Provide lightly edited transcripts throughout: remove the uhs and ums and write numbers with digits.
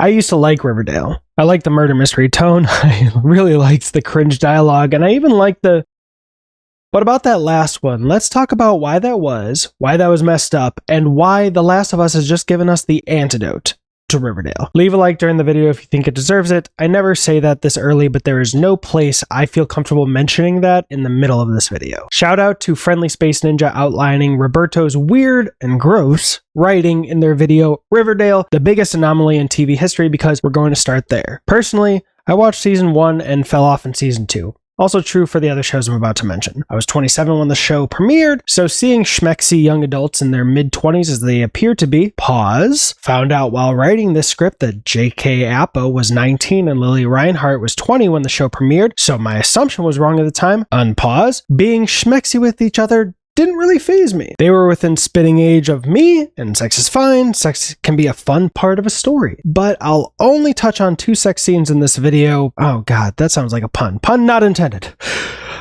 I used to like Riverdale. I liked the murder mystery tone. I really liked the cringe dialogue, and I even liked the... But about that last one, let's talk about why that was messed up, and why The Last of Us has just given us the antidote to Riverdale. Leave a like during the video if you think it deserves it. I never say that this early, but there is no place I feel comfortable mentioning that in the middle of this video. Shout out to Friendly Space Ninja outlining Roberto's weird and gross writing in their video Riverdale, the biggest anomaly in TV history, because we're going to start there. Personally, I watched season 1 and fell off in season 2. Also true for the other shows I'm about to mention. I was 27 when the show premiered, so seeing schmexy young adults in their mid-20s as they appear to be, pause, found out while writing this script that J.K. Appa was 19 and Lily Reinhart was 20 when the show premiered, so my assumption was wrong at the time, unpause. Being schmexy with each other didn't really faze me. They were within spitting age of me, and sex is fine. Sex can be a fun part of a story. But I'll only touch on 2 sex scenes in this video. Oh god, that sounds like a pun. Pun not intended.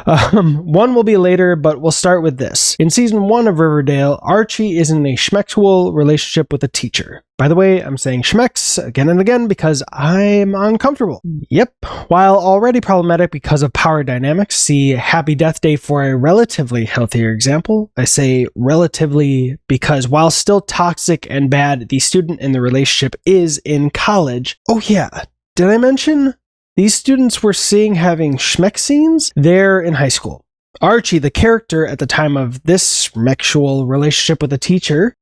One will be later, but we'll start with this. In season 1 of Riverdale, Archie is in a schmexual relationship with a teacher. By the way, I'm saying schmex again and again because I'm uncomfortable. Yep. While already problematic because of power dynamics, see Happy Death Day for a relatively healthier example. I say relatively because while still toxic and bad, the student in the relationship is in college. Oh yeah, did I mention these students we're seeing having schmex scenes? They're in high school. Archie, the character at the time of this schmexual relationship with a teacher,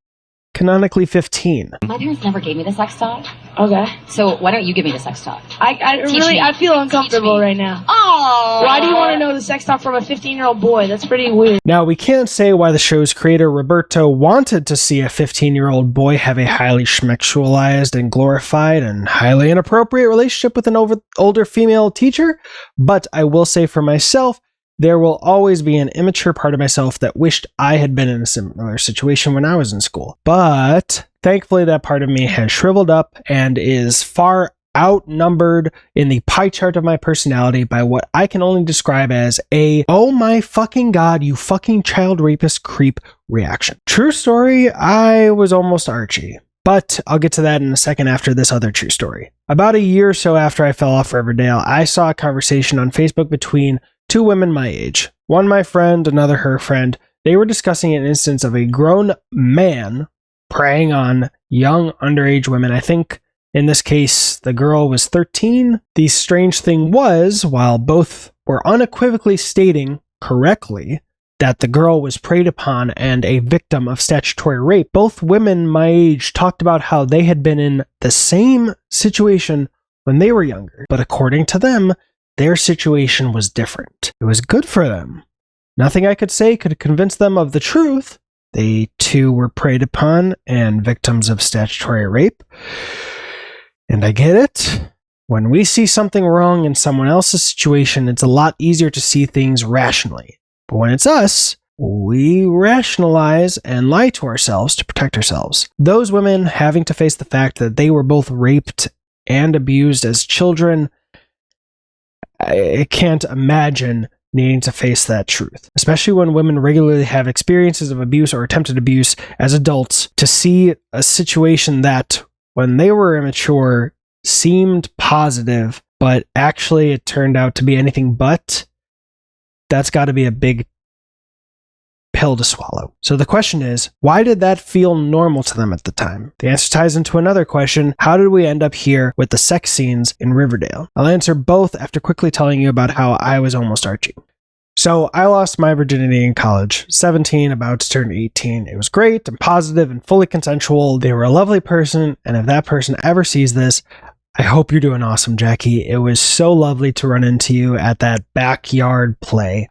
canonically 15. My parents never gave me the sex talk. Okay. So why don't you give me the sex talk? I feel uncomfortable right now. Oh. Why do you want to know the sex talk from a 15-year-old boy? That's pretty weird. Now, we can't say why the show's creator, Roberto, wanted to see a 15-year-old boy have a highly schmexualized and glorified and highly inappropriate relationship with an older female teacher, but I will say for myself, there will always be an immature part of myself that wished I had been in a similar situation when I was in school. But thankfully, that part of me has shriveled up and is far outnumbered in the pie chart of my personality by what I can only describe as a "oh my fucking god, you fucking child rapist creep" reaction. True story, I was almost Archie. But I'll get to that in a second after this other true story. About a year or so after I fell off Riverdale, I saw a conversation on Facebook between 2 women my age. One my friend, another her friend. They were discussing an instance of a grown man preying on young underage women. I think in this case, the girl was 13. The strange thing was, while both were unequivocally stating correctly that the girl was preyed upon and a victim of statutory rape, both women my age talked about how they had been in the same situation when they were younger. But according to them, their situation was different. It was good for them. Nothing I could say could convince them of the truth. They too were preyed upon and victims of statutory rape. And I get it. When we see something wrong in someone else's situation, it's a lot easier to see things rationally. But when it's us, we rationalize and lie to ourselves to protect ourselves. Those women having to face the fact that they were both raped and abused as children, I can't imagine needing to face that truth, especially when women regularly have experiences of abuse or attempted abuse as adults. To see a situation that, when they were immature, seemed positive, but actually it turned out to be anything but, that's got to be a big pill to swallow. So the question is, why did that feel normal to them at the time? The answer ties into another question: how did we end up here with the sex scenes in Riverdale? I'll answer both after quickly telling you about how I was almost Archie. So I lost my virginity in college, 17, about to turn 18. It was great and positive and fully consensual. They were a lovely person, and if that person ever sees this, I hope you're doing awesome, Jackie. It was so lovely to run into you at that backyard play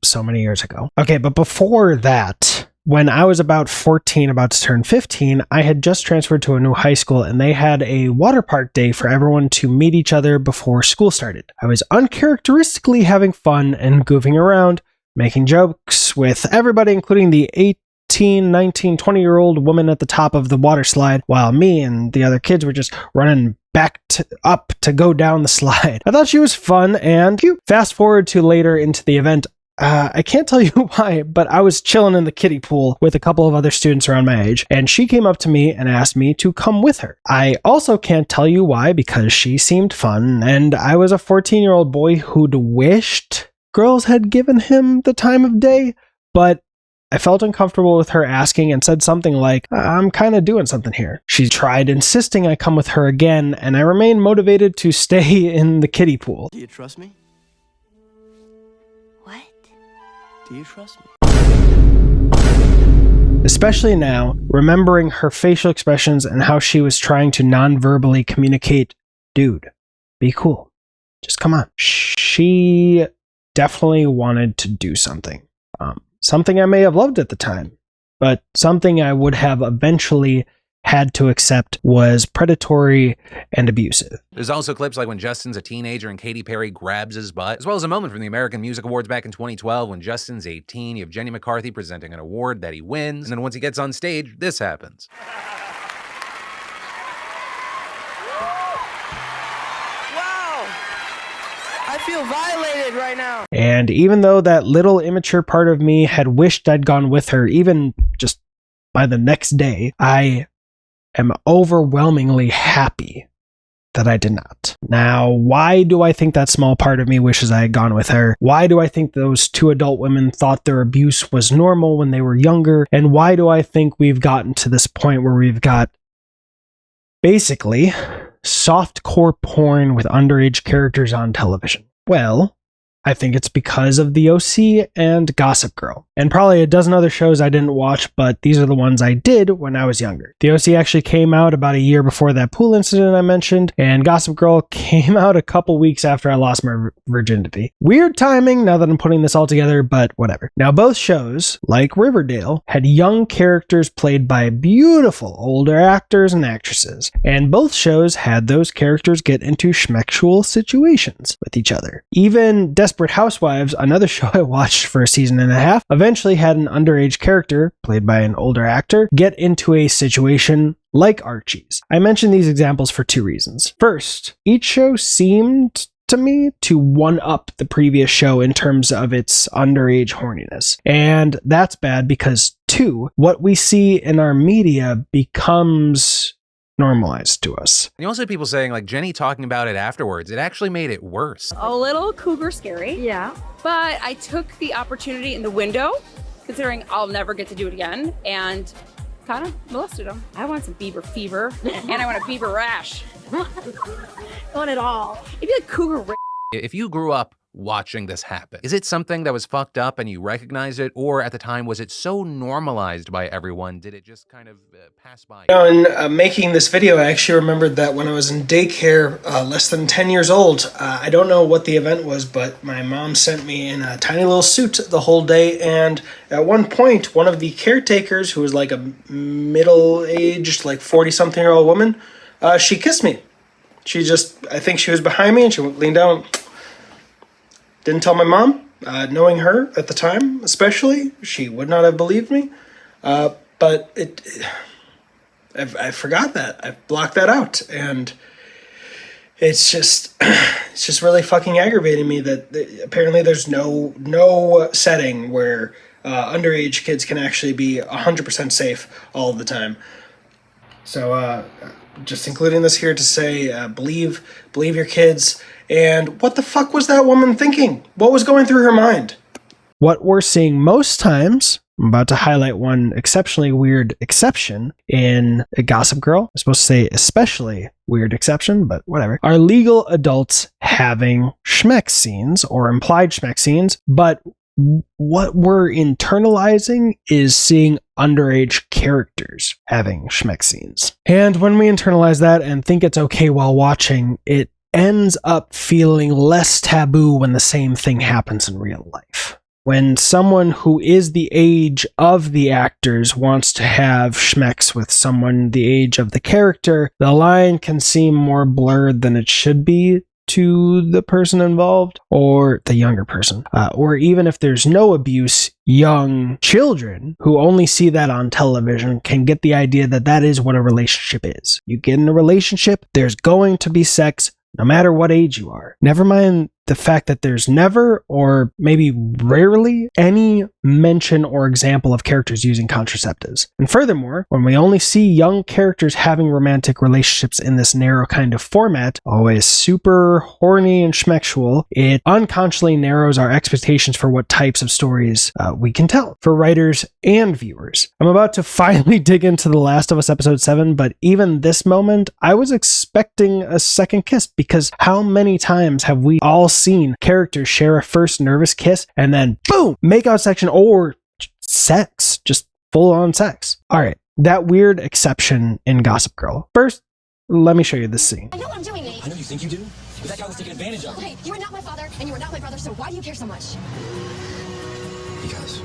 so many years ago. Okay, but before that, when I was about 14, about to turn 15, I had just transferred to a new high school, and they had a water park day for everyone to meet each other before school started. I was uncharacteristically having fun and goofing around, making jokes with everybody, including the 18, 19, 20-year-old woman at the top of the water slide, while me and the other kids were just running up to go down the slide. I thought she was fun and cute. Fast forward to later into the event, I can't tell you why, but I was chilling in the kiddie pool with a couple of other students around my age, and she came up to me and asked me to come with her. I also can't tell you why, because she seemed fun, and I was a 14-year-old boy who'd wished girls had given him the time of day, but I felt uncomfortable with her asking and said something like, I'm kind of doing something here. She tried insisting I come with her again, and I remained motivated to stay in the kiddie pool. Do you trust me? What? Do you trust me? Especially now, remembering her facial expressions and how she was trying to non-verbally communicate, dude, be cool. Just come on. She definitely wanted to do something. Something I may have loved at the time, but something I would have eventually had to accept was predatory and abusive. There's also clips like when Justin's a teenager and Katy Perry grabs his butt, as well as a moment from the American Music Awards back in 2012 when Justin's 18, you have Jenny McCarthy presenting an award that he wins, and then once he gets on stage, this happens. I feel violated right now. And even though that little immature part of me had wished I'd gone with her, even just by the next day, I am overwhelmingly happy that I did not. Now, why do I think that small part of me wishes I had gone with her? Why do I think those two adult women thought their abuse was normal when they were younger? And why do I think we've gotten to this point where we've got basically softcore porn with underage characters on television? Well, I think it's because of The OC and Gossip Girl. And probably a dozen other shows I didn't watch, but these are the ones I did when I was younger. The OC actually came out about a year before that pool incident I mentioned, and Gossip Girl came out a couple weeks after I lost my virginity. Weird timing now that I'm putting this all together, but whatever. Now, both shows, like Riverdale, had young characters played by beautiful older actors and actresses, and both shows had those characters get into schmexual situations with each other. Even Desperate Housewives, another show I watched for a season and a half, eventually had an underage character, played by an older actor, get into a situation like Archie's. I mention these examples for two reasons. First, each show seemed to me to one-up the previous show in terms of its underage horniness. And that's bad because, two, what we see in our media becomes normalized to us. And you also have people saying, like, Jenny talking about it afterwards, it actually made it worse. A little cougar scary. Yeah. But I took the opportunity in the window, considering I'll never get to do it again, and kind of molested him. I want some beaver fever, and I want a beaver rash. I want it all. It'd be like cougar rash. If you grew up watching this happen, is it something that was fucked up and you recognized it, or at the time was it so normalized by everyone, did it just kind of pass by? In making this video, I actually remembered that when I was in daycare, less than 10 years old, I don't know what the event was, but my mom sent me in a tiny little suit the whole day, and at one point, one of the caretakers, who was like a middle-aged, like 40-something-year-old woman, she kissed me. I think she was behind me, and she leaned down. Didn't tell my mom. Knowing her at the time, especially, she would not have believed me. But I forgot that. I blocked that out, and it's just really fucking aggravating me that apparently there's no setting where underage kids can actually be 100% safe all the time. So just including this here to say, believe your kids. And what the fuck was that woman thinking? What was going through her mind? What we're seeing most times, I'm about to highlight one exceptionally weird exception in Gossip Girl. I'm supposed to say especially weird exception, but whatever. Are legal adults having schmeck scenes or implied schmeck scenes, but what we're internalizing is seeing underage characters having schmeck scenes. And when we internalize that and think it's okay while watching, it ends up feeling less taboo when the same thing happens in real life. When someone who is the age of the actors wants to have schmecks with someone the age of the character, the line can seem more blurred than it should be to the person involved, or the younger person. Or even if there's no abuse, young children who only see that on television can get the idea that that is what a relationship is. You get in a relationship, there's going to be sex, no matter what age you are. Never mind the fact that there's never, or maybe rarely, any mention or example of characters using contraceptives. And furthermore, when we only see young characters having romantic relationships in this narrow kind of format, always super horny and schmexual, it unconsciously narrows our expectations for what types of stories we can tell for writers and viewers. I'm about to finally dig into The Last of Us episode 7, but even this moment, I was expecting a second kiss, because how many times have we all seen characters share a first nervous kiss and then boom, makeout section, or sex, just full on sex. All right, that weird exception in Gossip Girl. First, let me show you this scene. I know what I'm doing, Nate. I know you think you do, but that guy was taking advantage of you. Okay, you are not my father, and you are not my brother, so why do you care so much? Because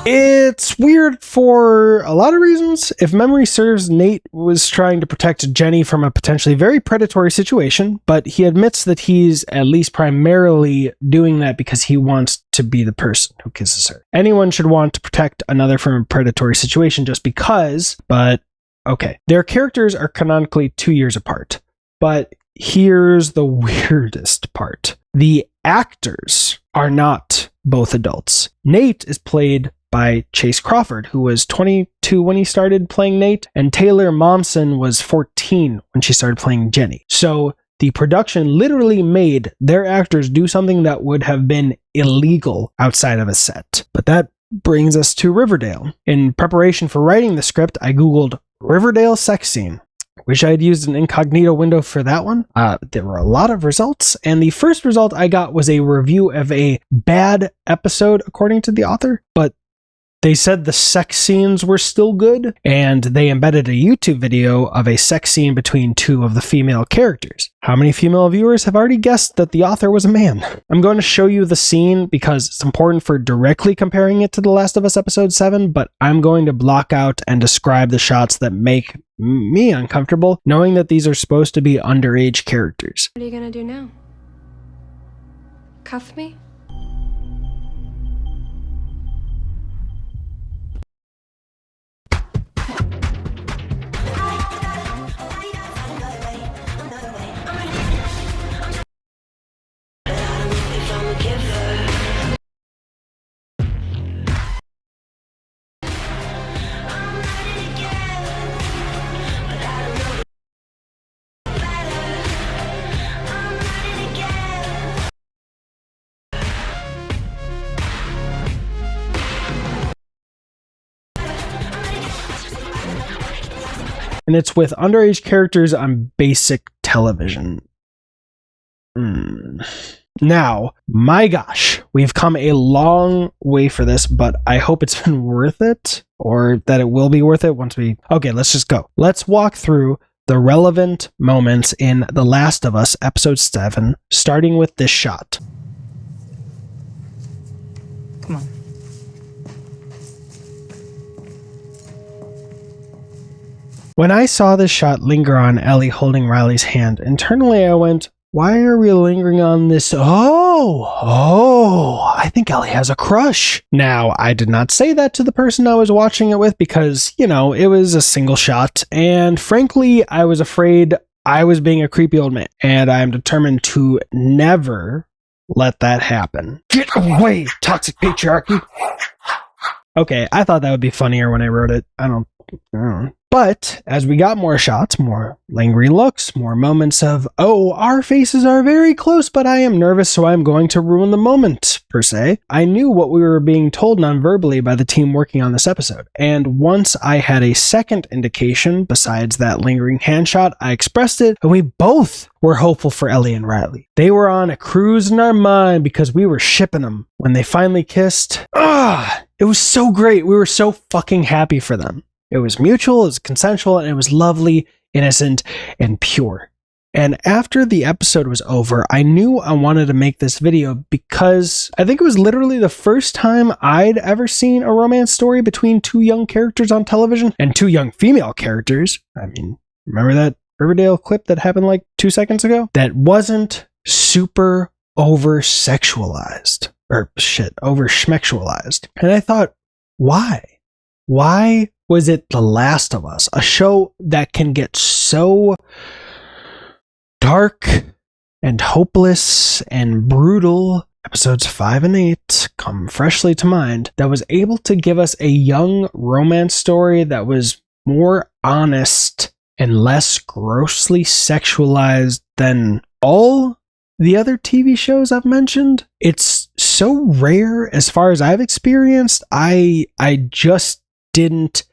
it's weird for a lot of reasons. If memory serves, Nate was trying to protect Jenny from a potentially very predatory situation, but he admits that he's at least primarily doing that because he wants to be the person who kisses her. Anyone should want to protect another from a predatory situation just because, but okay. Their characters are canonically 2 years apart, but here's the weirdest part. The actors are not both adults. Nate is played by Chase Crawford, who was 22 when he started playing Nate, and Taylor Momsen was 14 when she started playing Jenny. So the production literally made their actors do something that would have been illegal outside of a set. But that brings us to Riverdale. In preparation for writing the script, I googled Riverdale sex scene. Wish I had used an incognito window for that one. There were a lot of results, and the first result I got was a review of a bad episode, according to the author, but they said the sex scenes were still good, and they embedded a YouTube video of a sex scene between two of the female characters. How many female viewers have already guessed that the author was a man? I'm going to show you the scene because it's important for directly comparing it to The Last of Us episode 7, but I'm going to block out and describe the shots that make me uncomfortable, knowing that these are supposed to be underage characters. What are you gonna do now? Cuff me? And it's with underage characters on basic television. Now, my gosh, we've come a long way for this, but I hope it's been worth it, or that it will be worth it once we... Okay, let's just go. Let's walk through the relevant moments in The Last of Us episode 7, starting with this shot. Come on. When I saw this shot linger on Ellie holding Riley's hand, internally I went, why are we lingering on this? Oh, I think Ellie has a crush. Now, I did not say that to the person I was watching it with because, you know, it was a single shot. And frankly, I was afraid I was being a creepy old man. And I am determined to never let that happen. Get away, toxic patriarchy. Okay, I thought that would be funnier when I wrote it. I don't know. But as we got more shots, more lingering looks, more moments of, oh, our faces are very close, but I am nervous, so I'm going to ruin the moment, per se, I knew what we were being told non-verbally by the team working on this episode. And once I had a second indication, besides that lingering hand shot, I expressed it, and we both were hopeful for Ellie and Riley. They were on a cruise in our mind because we were shipping them. When they finally kissed, it was so great. We were so fucking happy for them. It was mutual, it was consensual, and it was lovely, innocent, and pure. And after the episode was over, I knew I wanted to make this video because I think it was literally the first time I'd ever seen a romance story between two young characters on television, and two young female characters. I mean, remember that Riverdale clip that happened like 2 seconds ago? That wasn't super over-sexualized. over-schmexualized. And I thought, why? Why was it The Last of Us? A show that can get so dark and hopeless and brutal. Episodes 5 and 8 come freshly to mind, that was able to give us a young romance story that was more honest and less grossly sexualized than all the other TV shows I've mentioned. It's so rare as far as I've experienced. I just didn't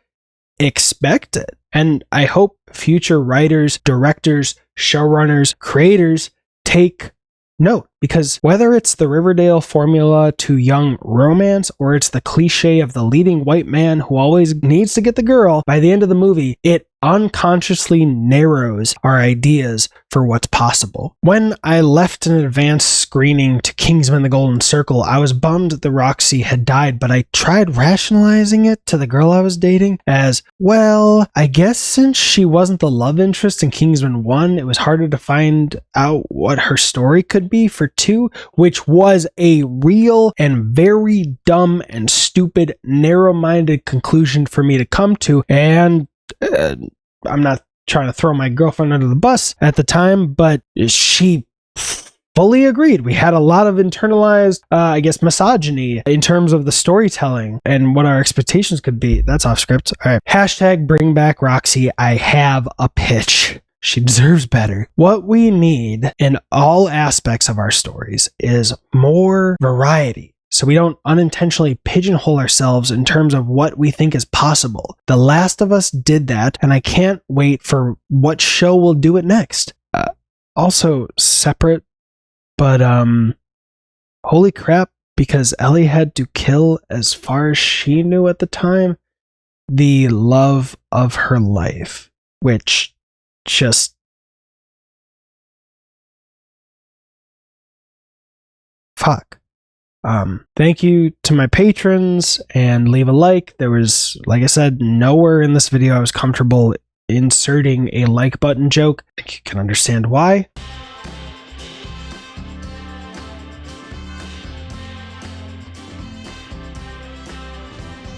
expect it. And I hope future writers, directors, showrunners, creators take note, because whether it's the Riverdale formula to young romance or it's the cliche of the leading white man who always needs to get the girl, by the end of the movie, it unconsciously narrows our ideas for what's possible. When I left an advanced screening to Kingsman: The Golden Circle, I was bummed that Roxy had died, but I tried rationalizing it to the girl I was dating as, well, I guess since she wasn't the love interest in Kingsman 1, it was harder to find out what her story could be for 2, which was a real and very dumb and stupid, narrow-minded conclusion for me to come to. And I'm not trying to throw my girlfriend under the bus at the time, but she fully agreed. We had a lot of internalized, misogyny in terms of the storytelling and what our expectations could be. That's off script. All right. Hashtag bring back Roxy. I have a pitch. She deserves better. What we need in all aspects of our stories is more variety, so we don't unintentionally pigeonhole ourselves in terms of what we think is possible. The Last of Us did that, and I can't wait for what show will do it next. Also separate, but holy crap, because Ellie had to kill, as far as she knew at the time, the love of her life, which just fuck. Thank you to my patrons, and leave a like. There was, like I said, nowhere in this video I was comfortable inserting a like button joke. I think you can understand why.